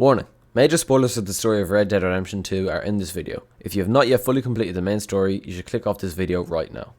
Warning, major spoilers for the story of Red Dead Redemption 2 are in this video. If you have not yet fully completed the main story, you should click off this video right now.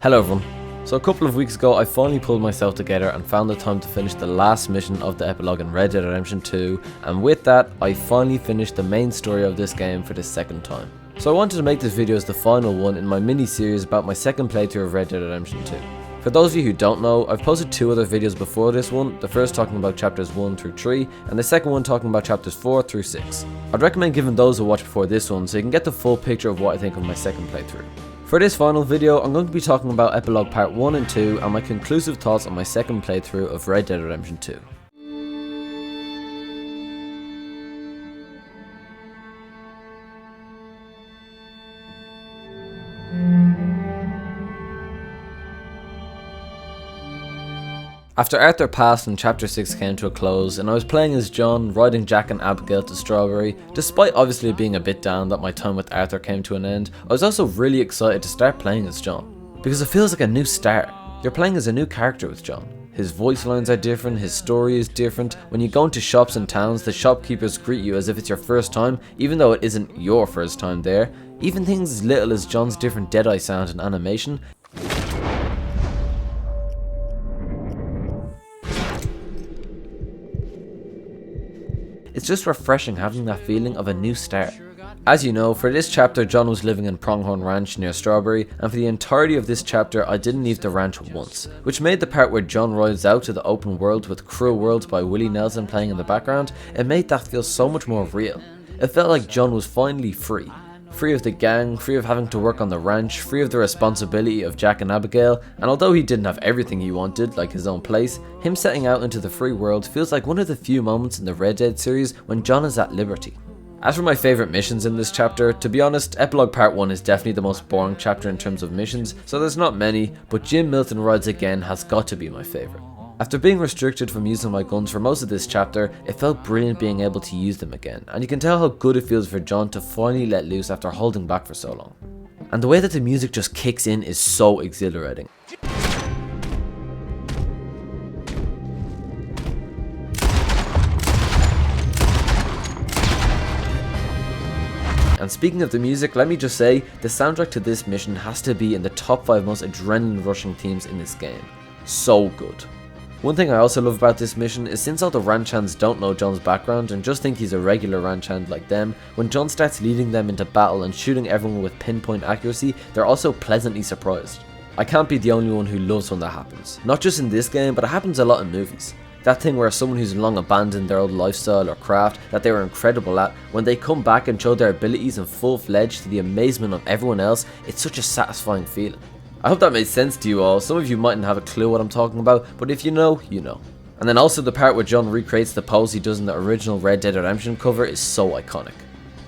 Hello everyone. So a couple of weeks ago I finally pulled myself together and found the time to finish the last mission of the epilogue in Red Dead Redemption 2, and with that I finally finished the main story of this game for the second time. So I wanted to make this video as the final one in my mini series about my second playthrough of Red Dead Redemption 2. For those of you who don't know, I've posted two other videos before this one, the first talking about chapters 1 through 3, and the second one talking about chapters 4 through 6. I'd recommend giving those a watch before this one so you can get the full picture of what I think of my second playthrough. For this final video, I'm going to be talking about Epilogue Part 1 and 2 and my conclusive thoughts on my second playthrough of Red Dead Redemption 2. After Arthur passed and chapter 6 came to a close and I was playing as John, riding Jack and Abigail to Strawberry, despite obviously being a bit down that my time with Arthur came to an end, I was also really excited to start playing as John. Because it feels like a new start. You're playing as a new character with John. His voice lines are different, his story is different. When you go into shops and towns, the shopkeepers greet you as if it's your first time, even though it isn't your first time there. Even things as little as John's different Deadeye sound and animation. It's just refreshing having that feeling of a new start. As you know, for this chapter John was living in Pronghorn Ranch near Strawberry, and for the entirety of this chapter I didn't leave the ranch once, which made the part where John rides out to the open world with Cruel Worlds by Willie Nelson playing in the background, it made that feel so much more real. It felt like John was finally free. Free of the gang, free of having to work on the ranch, free of the responsibility of Jack and Abigail, and although he didn't have everything he wanted, like his own place, him setting out into the free world feels like one of the few moments in the Red Dead series when John is at liberty. As for my favourite missions in this chapter, to be honest, Epilogue Part 1 is definitely the most boring chapter in terms of missions, so there's not many, but Jim Milton Rides Again has got to be my favourite. After being restricted from using my guns for most of this chapter, it felt brilliant being able to use them again, and you can tell how good it feels for John to finally let loose after holding back for so long. And the way that the music just kicks in is so exhilarating. And speaking of the music, let me just say, the soundtrack to this mission has to be in the top 5 most adrenaline rushing themes in this game. So good. One thing I also love about this mission is since all the ranch hands don't know John's background and just think he's a regular ranch hand like them, when John starts leading them into battle and shooting everyone with pinpoint accuracy, they're also pleasantly surprised. I can't be the only one who loves when that happens. Not just in this game, but it happens a lot in movies. That thing where someone who's long abandoned their old lifestyle or craft that they were incredible at, when they come back and show their abilities in full-fledged to the amazement of everyone else, it's such a satisfying feeling. I hope that made sense to you all. Some of you mightn't have a clue what I'm talking about, but if you know, you know. And then also the part where John recreates the pose he does in the original Red Dead Redemption cover is so iconic.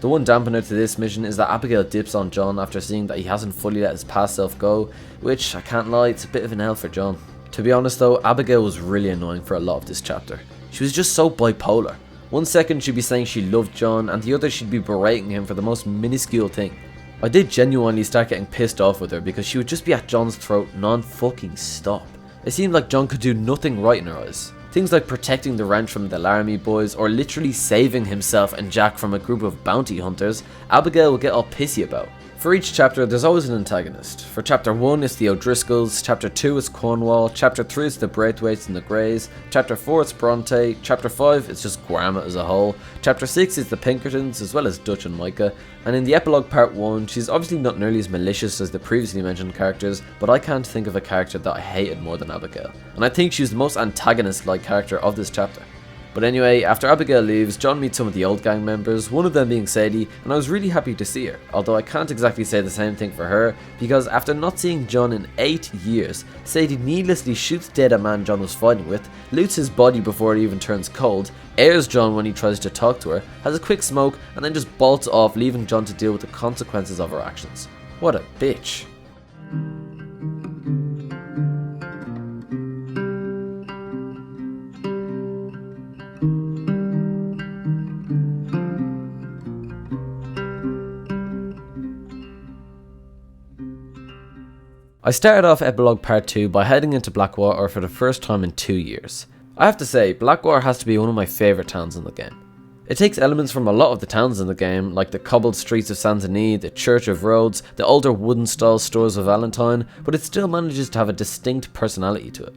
The one dampener to this mission is that Abigail dips on John after seeing that he hasn't fully let his past self go, which, I can't lie, it's a bit of an L for John. To be honest though, Abigail was really annoying for a lot of this chapter. She was just so bipolar. One second she'd be saying she loved John, and the other she'd be berating him for the most minuscule thing. I did genuinely start getting pissed off with her because she would just be at John's throat non-fucking stop. It seemed like John could do nothing right in her eyes. Things like protecting the ranch from the Laramie boys or literally saving himself and Jack from a group of bounty hunters, Abigail would get all pissy about. For each chapter there's always an antagonist. For chapter 1 it's the O'Driscolls, chapter 2 is Cornwall, chapter 3 it's the Braithwaites and the Greys, chapter 4 it's Bronte, chapter 5 it's just Grandma as a whole, chapter 6 is the Pinkertons as well as Dutch and Micah, and in the Epilogue Part 1 she's obviously not nearly as malicious as the previously mentioned characters, but I can't think of a character that I hated more than Abigail, and I think she's the most antagonist-like character of this chapter. But anyway, after Abigail leaves, John meets some of the old gang members, one of them being Sadie, and I was really happy to see her, although I can't exactly say the same thing for her, because after not seeing John in 8 years, Sadie needlessly shoots dead a man John was fighting with, loots his body before it even turns cold, airs John when he tries to talk to her, has a quick smoke, and then just bolts off, leaving John to deal with the consequences of her actions. What a bitch. I started off Epilogue Part 2 by heading into Blackwater for the first time in 2 years. I have to say, Blackwater has to be one of my favourite towns in the game. It takes elements from a lot of the towns in the game, like the cobbled streets of Saint Denis, the Church of Rhodes, the older wooden style stores of Valentine, but it still manages to have a distinct personality to it.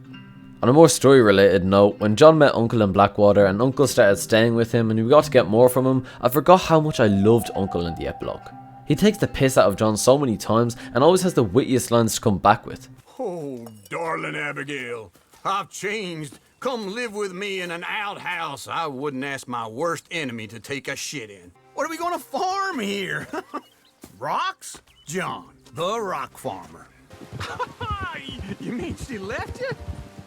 On a more story related note, when John met Uncle in Blackwater and Uncle started staying with him and we got to get more from him, I forgot how much I loved Uncle in the epilogue. He takes the piss out of John so many times and always has the wittiest lines to come back with. Oh, darling Abigail, I've changed. Come live with me in an outhouse I wouldn't ask my worst enemy to take a shit in. What are we gonna farm here? Rocks? John, the rock farmer. You mean she left you?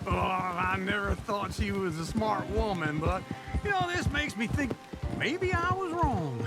Oh, I never thought she was a smart woman, but, you know, this makes me think maybe I was wrong.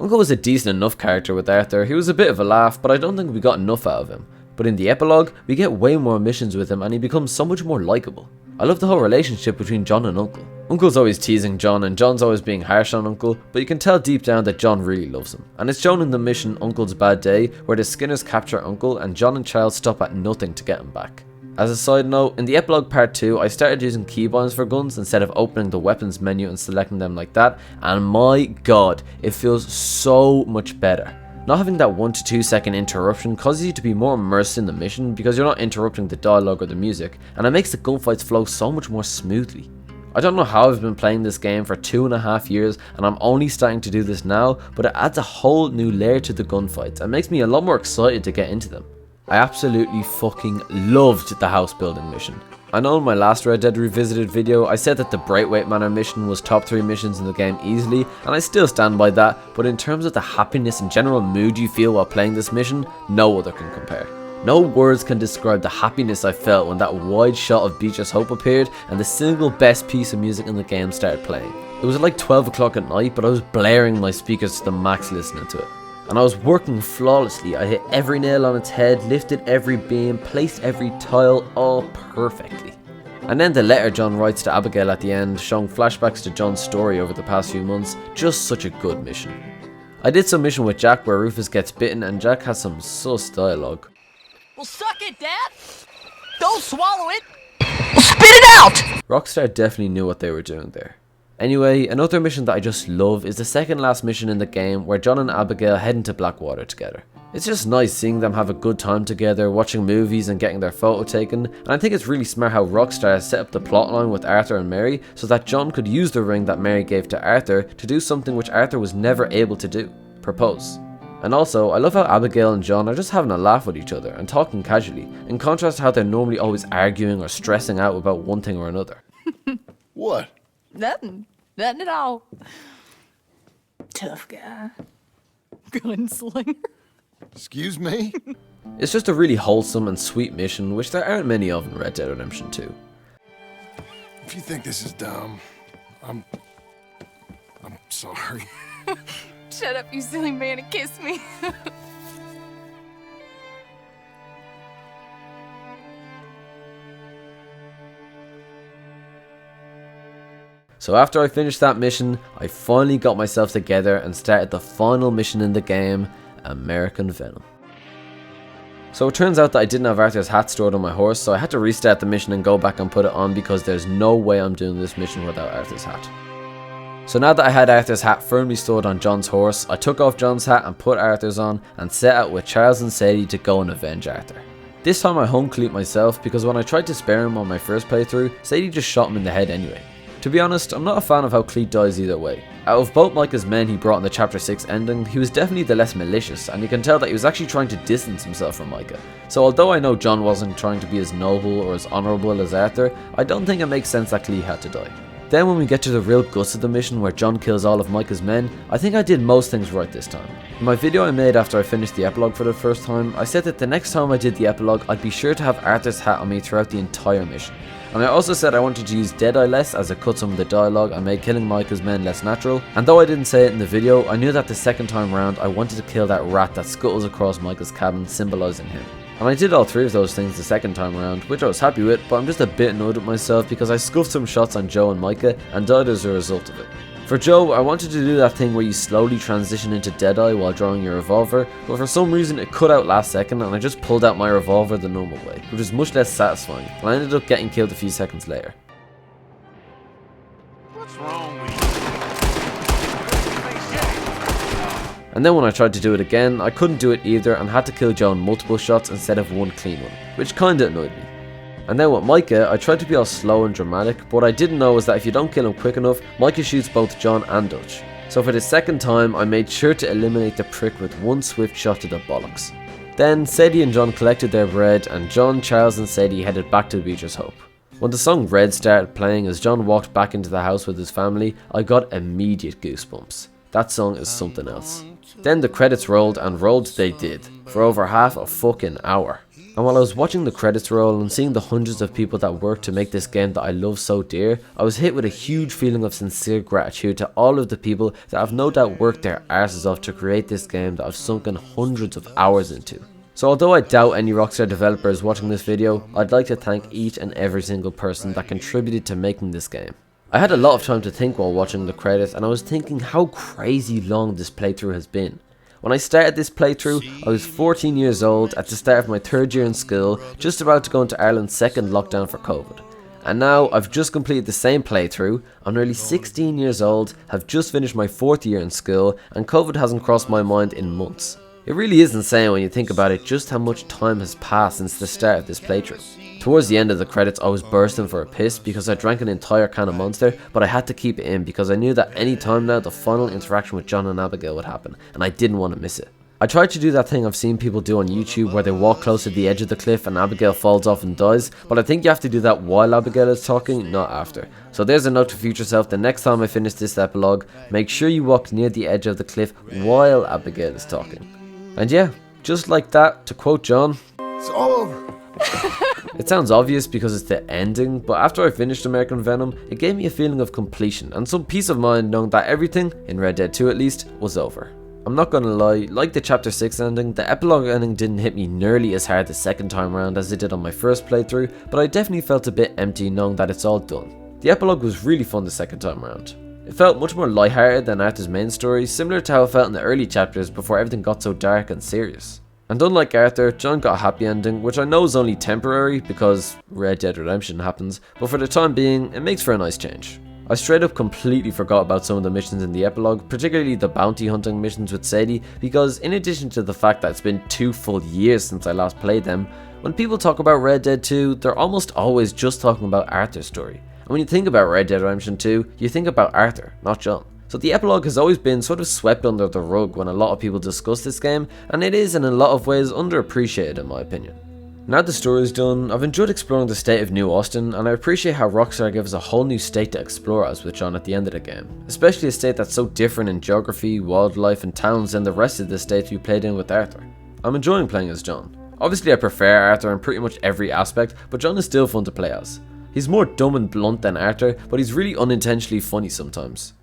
Uncle was a decent enough character with Arthur. He was a bit of a laugh, but I don't think we got enough out of him. But in the epilogue, we get way more missions with him and he becomes so much more likeable. I love the whole relationship between John and Uncle. Uncle's always teasing John and John's always being harsh on Uncle, but you can tell deep down that John really loves him. And it's shown in the mission Uncle's Bad Day, where the Skinners capture Uncle and John and Charles stop at nothing to get him back. As a side note, in the epilogue part 2, I started using keybinds for guns instead of opening the weapons menu and selecting them like that, and my god, it feels so much better. Not having that 1 to 2 second interruption causes you to be more immersed in the mission because you're not interrupting the dialogue or the music, and it makes the gunfights flow so much more smoothly. I don't know how I've been playing this game for 2.5 years and I'm only starting to do this now, but it adds a whole new layer to the gunfights and makes me a lot more excited to get into them. I absolutely fucking loved the house building mission. I know in my last Red Dead Revisited video I said that the Braithwaite Manor mission was top 3 missions in the game easily, and I still stand by that, but in terms of the happiness and general mood you feel while playing this mission, no other can compare. No words can describe the happiness I felt when that wide shot of Beecher's Hope appeared and the single best piece of music in the game started playing. It was like 12 o'clock at night, but I was blaring my speakers to the max listening to it. And I was working flawlessly. I hit every nail on its head, lifted every beam, placed every tile, all perfectly. And then the letter John writes to Abigail at the end, showing flashbacks to John's story over the past few months, just such a good mission. I did some mission with Jack where Rufus gets bitten and Jack has some sus dialogue. Well, suck it, Dad! Don't swallow it! Well, spit it out! Rockstar definitely knew what they were doing there. Anyway, another mission that I just love is the second last mission in the game where John and Abigail head into Blackwater together. It's just nice seeing them have a good time together, watching movies and getting their photo taken, and I think it's really smart how Rockstar has set up the plotline with Arthur and Mary so that John could use the ring that Mary gave to Arthur to do something which Arthur was never able to do, propose. And also, I love how Abigail and John are just having a laugh with each other and talking casually, in contrast to how they're normally always arguing or stressing out about one thing or another. What? Nothing. Nothing at all. Tough guy. Gunslinger. Excuse me? It's just a really wholesome and sweet mission, which there aren't many of in Red Dead Redemption 2. If you think this is dumb, I'm sorry. Shut up, you silly man, and kiss me. So after I finished that mission, I finally got myself together and started the final mission in the game, American Venom. So it turns out that I didn't have Arthur's hat stored on my horse, so I had to restart the mission and go back and put it on because there's no way I'm doing this mission without Arthur's hat. So now that I had Arthur's hat firmly stored on John's horse, I took off John's hat and put Arthur's on and set out with Charles and Sadie to go and avenge Arthur. This time I hung Cleet myself because when I tried to spare him on my first playthrough, Sadie just shot him in the head anyway. To be honest, I'm not a fan of how Cleet dies either way. Out of both Micah's men he brought in the chapter 6 ending, he was definitely the less malicious, and you can tell that he was actually trying to distance himself from Micah. So although I know John wasn't trying to be as noble or as honourable as Arthur, I don't think it makes sense that Cleet had to die. Then when we get to the real guts of the mission where John kills all of Micah's men, I think I did most things right this time. In my video I made after I finished the epilogue for the first time, I said that the next time I did the epilogue I'd be sure to have Arthur's hat on me throughout the entire mission. And I also said I wanted to use Deadeye less as it cut some of the dialogue and made killing Micah's men less natural, and though I didn't say it in the video, I knew that the second time round I wanted to kill that rat that scuttles across Micah's cabin, symbolising him. And I did all 3 of those things the second time around, which I was happy with, but I'm just a bit annoyed with myself because I scuffed some shots on Joe and Micah and died as a result of it. For Joe, I wanted to do that thing where you slowly transition into Deadeye while drawing your revolver, but for some reason it cut out last second and I just pulled out my revolver the normal way, which was much less satisfying, and I ended up getting killed a few seconds later. What's wrong with you? And then when I tried to do it again, I couldn't do it either and had to kill Joe in multiple shots instead of one clean one, which kinda annoyed me. And then with Micah, I tried to be all slow and dramatic, but what I didn't know was that if you don't kill him quick enough, Micah shoots both John and Dutch. So for the second time, I made sure to eliminate the prick with one swift shot to the bollocks. Then Sadie and John collected their bread, and John, Charles and Sadie headed back to Beecher's Hope. When the song Red started playing as John walked back into the house with his family, I got immediate goosebumps. That song is something else. Then the credits rolled, and rolled they did, for over half a fucking hour. And while I was watching the credits roll and seeing the hundreds of people that worked to make this game that I love so dear, I was hit with a huge feeling of sincere gratitude to all of the people that have no doubt worked their arses off to create this game that I've sunken hundreds of hours into. So although I doubt any Rockstar developer is watching this video, I'd like to thank each and every single person that contributed to making this game. I had a lot of time to think while watching the credits, and I was thinking how crazy long this playthrough has been. When I started this playthrough, I was 14 years old at the start of my 3rd year in school, just about to go into Ireland's 2nd lockdown for COVID. And now I've just completed the same playthrough, I'm nearly 16 years old, have just finished my 4th year in school, and COVID hasn't crossed my mind in months. It really is insane when you think about it just how much time has passed since the start of this playthrough. Towards the end of the credits, I was bursting for a piss because I drank an entire can of Monster, but I had to keep it in because I knew that any time now the final interaction with John and Abigail would happen, and I didn't want to miss it. I tried to do that thing I've seen people do on YouTube where they walk close to the edge of the cliff and Abigail falls off and dies, but I think you have to do that while Abigail is talking, not after. So there's a note to future self: the next time I finish this epilogue, make sure you walk near the edge of the cliff while Abigail is talking. And yeah, just like that, to quote John, "It's all over." It sounds obvious because it's the ending, but after I finished American Venom, it gave me a feeling of completion and some peace of mind knowing that everything, in Red Dead 2 at least, was over. I'm not gonna lie, like the chapter 6 ending, the epilogue ending didn't hit me nearly as hard the second time around as it did on my first playthrough, but I definitely felt a bit empty knowing that it's all done. The epilogue was really fun the second time around. It felt much more lighthearted than Arthur's main story, similar to how it felt in the early chapters before everything got so dark and serious. And unlike Arthur, John got a happy ending, which I know is only temporary because Red Dead Redemption happens, but for the time being, it makes for a nice change. I straight up completely forgot about some of the missions in the epilogue, particularly the bounty hunting missions with Sadie, because in addition to the fact that it's been 2 full years since I last played them, when people talk about Red Dead 2, they're almost always just talking about Arthur's story. And when you think about Red Dead Redemption 2, you think about Arthur, not John. So the epilogue has always been sort of swept under the rug when a lot of people discuss this game, and it is in a lot of ways underappreciated in my opinion. Now the story is done, I've enjoyed exploring the state of New Austin, and I appreciate how Rockstar gives us a whole new state to explore as with John at the end of the game, especially a state that's so different in geography, wildlife and towns than the rest of the states we played in with Arthur. I'm enjoying playing as John. Obviously I prefer Arthur in pretty much every aspect, but John is still fun to play as. He's more dumb and blunt than Arthur, but he's really unintentionally funny sometimes.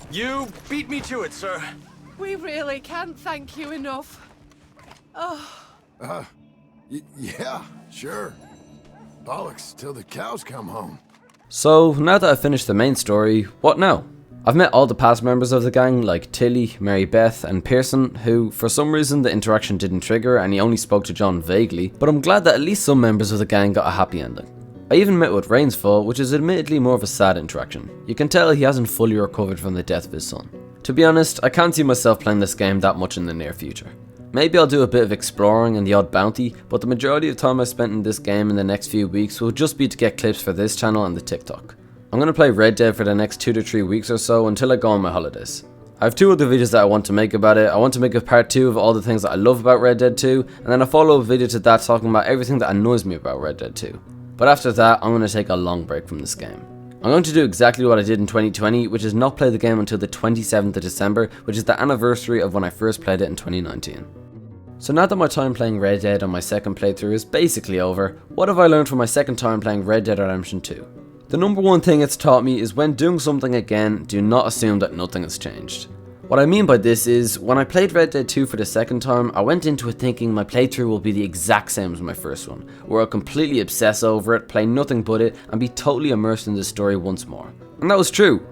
You beat me to it, sir. We really can't thank you enough. Yeah, sure. Bollocks till the cows come home. So now that I've finished the main story, what now? I've met all the past members of the gang like Tilly, Mary Beth and Pearson, who for some reason the interaction didn't trigger and he only spoke to John vaguely, but I'm glad that at least some members of the gang got a happy ending. I even met with Rainsfall, which is admittedly more of a sad interaction. You can tell he hasn't fully recovered from the death of his son. To be honest, I can't see myself playing this game that much in the near future. Maybe I'll do a bit of exploring and the odd bounty, but the majority of time I spent in this game in the next few weeks will just be to get clips for this channel and the TikTok. I'm going to play Red Dead for the next 2 to 3 weeks or so until I go on my holidays. I have 2 other videos that I want to make about it. I want to make a part 2 of all the things that I love about Red Dead 2, and then a follow-up video to that talking about everything that annoys me about Red Dead 2. But after that, I'm going to take a long break from this game. I'm going to do exactly what I did in 2020, which is not play the game until the 27th of December, which is the anniversary of when I first played it in 2019. So now that my time playing Red Dead on my second playthrough is basically over, what have I learned from my second time playing Red Dead Redemption 2? The number one thing it's taught me is when doing something again, do not assume that nothing has changed. What I mean by this is, when I played Red Dead 2 for the second time, I went into it thinking my playthrough will be the exact same as my first one, where I'll completely obsess over it, play nothing but it, and be totally immersed in the story once more. And that was true,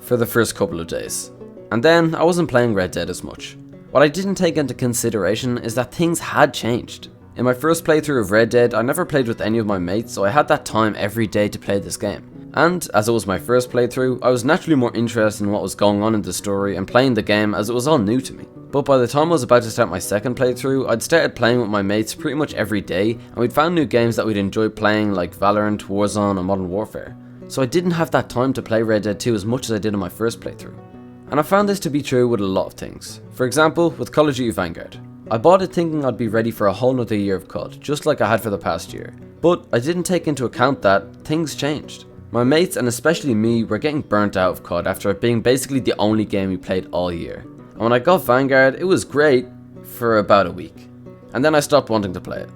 for the first couple of days. And then, I wasn't playing Red Dead as much. What I didn't take into consideration is that things had changed. In my first playthrough of Red Dead, I never played with any of my mates, so I had that time every day to play this game. And as it was my first playthrough, I was naturally more interested in what was going on in the story and playing the game as it was all new to me. But by the time I was about to start my second playthrough, I'd started playing with my mates pretty much every day, and we'd found new games that we'd enjoy playing like Valorant, Warzone and Modern Warfare. So I didn't have that time to play Red Dead 2 as much as I did in my first playthrough. And I found this to be true with a lot of things. For example, with Call of Duty Vanguard. I bought it thinking I'd be ready for a whole nother year of COD, just like I had for the past year. But I didn't take into account that things changed. My mates, and especially me, were getting burnt out of COD after it being basically the only game we played all year. And when I got Vanguard, it was great for about a week. And then I stopped wanting to play it.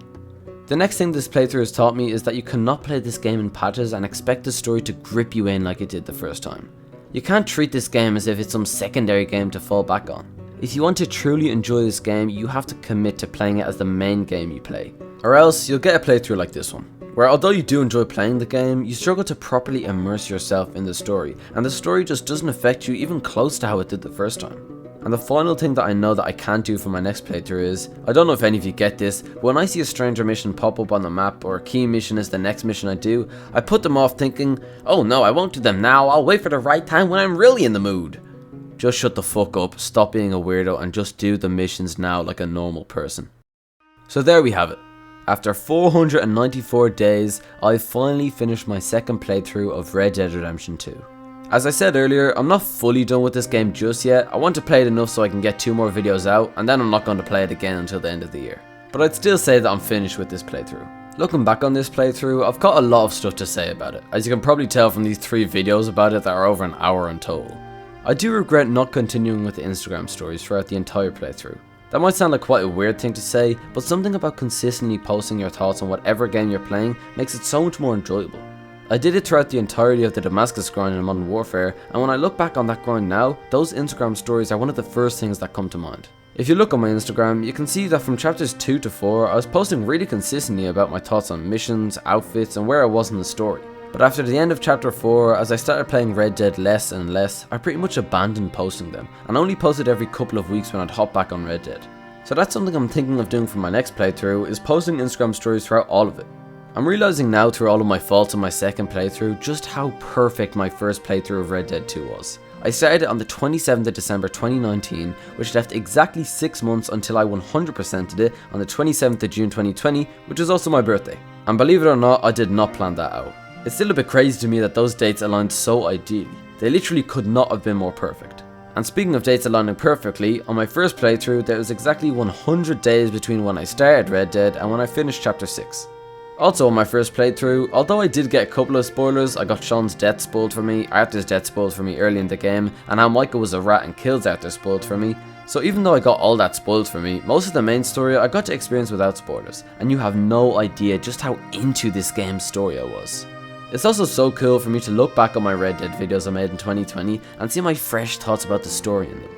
The next thing this playthrough has taught me is that you cannot play this game in patches and expect the story to grip you in like it did the first time. You can't treat this game as if it's some secondary game to fall back on. If you want to truly enjoy this game, you have to commit to playing it as the main game you play. Or else you'll get a playthrough like this one, where although you do enjoy playing the game, you struggle to properly immerse yourself in the story, and the story just doesn't affect you even close to how it did the first time. And the final thing that I know that I can't do for my next playthrough is, I don't know if any of you get this, but when I see a stranger mission pop up on the map or a key mission is the next mission I do, I put them off thinking, oh no, I won't do them now, I'll wait for the right time when I'm really in the mood. Just shut the fuck up, stop being a weirdo and just do the missions now like a normal person. So there we have it. After 494 days, I finally finished my second playthrough of Red Dead Redemption 2. As I said earlier, I'm not fully done with this game just yet. I want to play it enough so I can get 2 more videos out, and then I'm not going to play it again until the end of the year. But I'd still say that I'm finished with this playthrough. Looking back on this playthrough, I've got a lot of stuff to say about it, as you can probably tell from these 3 videos about it that are over an hour in total. I do regret not continuing with the Instagram stories throughout the entire playthrough. That might sound like quite a weird thing to say, but something about consistently posting your thoughts on whatever game you're playing makes it so much more enjoyable. I did it throughout the entirety of the Damascus grind in Modern Warfare, and when I look back on that grind now, those Instagram stories are one of the first things that come to mind. If you look on my Instagram, you can see that from chapters 2 to 4, I was posting really consistently about my thoughts on missions, outfits, and where I was in the story. But after the end of chapter 4, as I started playing Red Dead less and less, I pretty much abandoned posting them, and only posted every couple of weeks when I'd hop back on Red Dead. So that's something I'm thinking of doing for my next playthrough, is posting Instagram stories throughout all of it. I'm realising now through all of my faults in my second playthrough just how perfect my first playthrough of Red Dead 2 was. I started it on the 27th of December 2019, which left exactly 6 months until I 100%ed it on the 27th of June 2020, which was also my birthday. And believe it or not, I did not plan that out. It's still a bit crazy to me that those dates aligned so ideally. They literally could not have been more perfect. And speaking of dates aligning perfectly, on my first playthrough there was exactly 100 days between when I started Red Dead and when I finished chapter 6. Also on my first playthrough, although I did get a couple of spoilers, I got Sean's death spoiled for me, Arthur's death spoiled for me early in the game, and how Michael was a rat and kills Arthur spoiled for me. So even though I got all that spoiled for me, most of the main story I got to experience without spoilers, and you have no idea just how into this game's story I was. It's also so cool for me to look back on my Red Dead videos I made in 2020 and see my fresh thoughts about the story in them.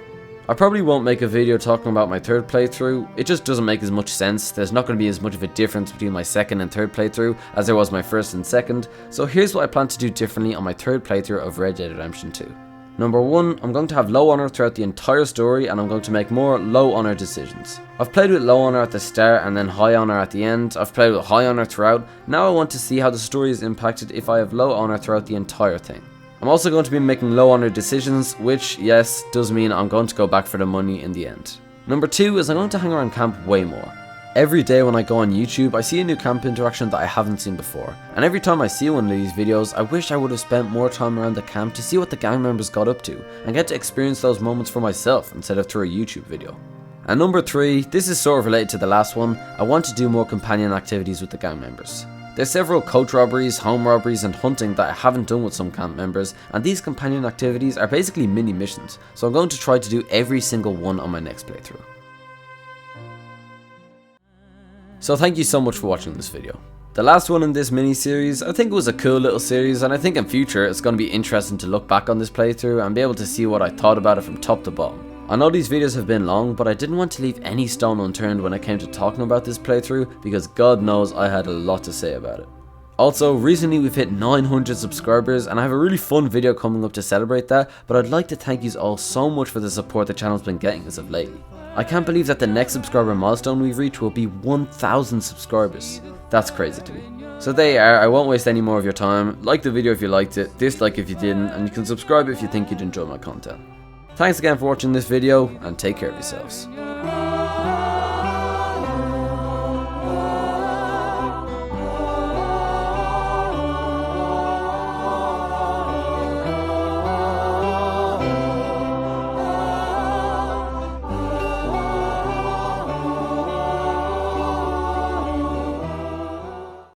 I probably won't make a video talking about my third playthrough, it just doesn't make as much sense. There's not going to be as much of a difference between my second and third playthrough as there was my first and second, so here's what I plan to do differently on my third playthrough of Red Dead Redemption 2. Number 1, I'm going to have low honor throughout the entire story and I'm going to make more low honor decisions. I've played with low honor at the start and then high honor at the end. I've played with high honor throughout. Now I want to see how the story is impacted if I have low honor throughout the entire thing. I'm also going to be making low honor decisions, which, yes, does mean I'm going to go back for the money in the end. Number 2 is I'm going to hang around camp way more. Every day when I go on YouTube, I see a new camp interaction that I haven't seen before, and every time I see one of these videos, I wish I would have spent more time around the camp to see what the gang members got up to, and get to experience those moments for myself instead of through a YouTube video. And number 3, this is sort of related to the last one, I want to do more companion activities with the gang members. There's several coach robberies, home robberies and hunting that I haven't done with some camp members, and these companion activities are basically mini missions, so I'm going to try to do every single one on my next playthrough. So thank you so much for watching this video. The last one in this mini-series, I think it was a cool little series, and I think in future it's going to be interesting to look back on this playthrough and be able to see what I thought about it from top to bottom. I know these videos have been long, but I didn't want to leave any stone unturned when it came to talking about this playthrough, because God knows I had a lot to say about it. Also, recently we've hit 900 subscribers and I have a really fun video coming up to celebrate that, but I'd like to thank you all so much for the support the channel's been getting as of lately. I can't believe that the next subscriber milestone we've reached will be 1,000 subscribers. That's crazy to me. So there you are, I won't waste any more of your time. Like the video if you liked it, dislike if you didn't, and you can subscribe if you think you'd enjoy my content. Thanks again for watching this video, and take care of yourselves.